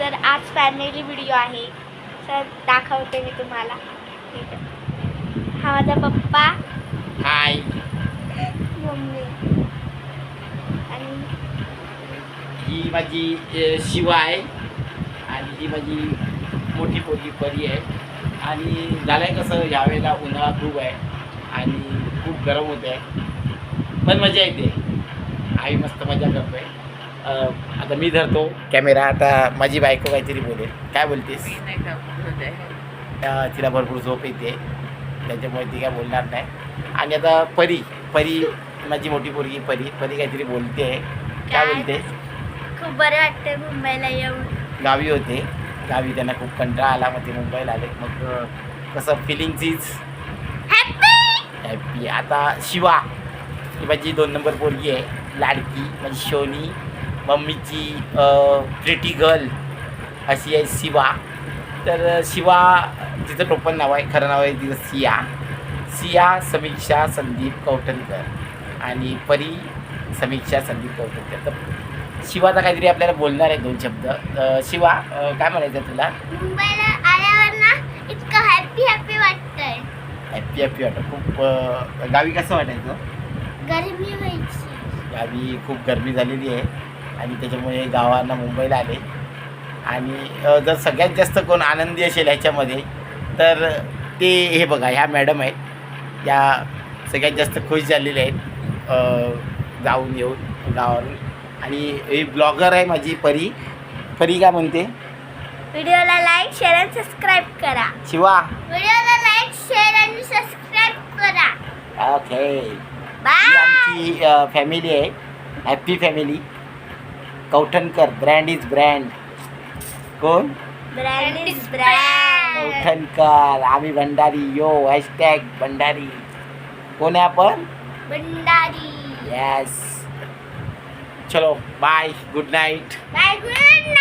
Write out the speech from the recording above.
तर आज family video आहे, तर दाखवते मी तुम्हाला. हा माझा पप्पा, हाय, मम्मी आणि ही माझी शिवा आहे आणि ही माझी मोठी पोरगी परी आहे. आणि झालंय कसं, यावेळेला उन्हाळा खूप आहे आणि खूप गरम होत आहे, पण मजा येते. आई मस्त मजा करतोय. आता मी धरतो कॅमेरा. आता माझी बायको काहीतरी बोलेल. काय बोलतेस? तिला भरपूर झोप येते, त्याच्यामुळे ती काय बोलणार नाही. आणि आता परी माझी मोठी पोरगी परी काहीतरी बोलते. काय बोलते? खूप बरं वाटतं मुंबईला येऊन. गावी होते, गावी त्यांना खूप कंटाळा आला, मग ते मुंबईला आले. मग कसं फिलिंग्स इज हॅप्पी. आता शिवा ही माझी 2 नंबर पोरगी आहे, लाडकी माझी शोनी, मम्मीची प्रिटी गर्ल अशी आहे शिवा. तर शिवा तिचं टोपण नाव आहे, खरं नाव आहे तिचं सिया समीक्षा संदीप कौटणकर. आणि परी समीक्षा संदीप कौटणकर. तर शिवाचा काहीतरी आपल्याला बोलणार आहे 2 शब्द. शिवा, काय म्हणायचं तुला? मुंबईला आल्यावर ना इतकं हॅपी वाटतंय. हॅपी वाटतं खूप. गावी कसं वाटायचं? गरमी व्हायची. गावी खूप गरमी झालेली आहे आणि त्याच्यामुळे गावांना मुंबईला आले. आणि जर सगळ्यात जास्त कोण आनंदी असेल ह्याच्यामध्ये तर ते हे बघा, ह्या मॅडम आहेत. या सगळ्यात जास्त खुश झालेल्या आहेत जाऊन येऊन गावावरून. आणि ही ब्लॉगर आहे माझी परी काय म्हणते? व्हिडिओला लाईक, शेअर आणि सबस्क्राईब करा. शिवा, व्हिडिओला लाईक, शेअर आणि सबस्क्राईब करा. ओके. ही बाय. आमची फॅमिली आहे, happy family. Kauthankar, brand is brand. कोण? Brand is brand. कौठणकर. आम्ही भंडारी. Yo hashtag Bhandari. कोण आहे आपण? भंडारी. यस. चलो bye, good night. Bye, good night.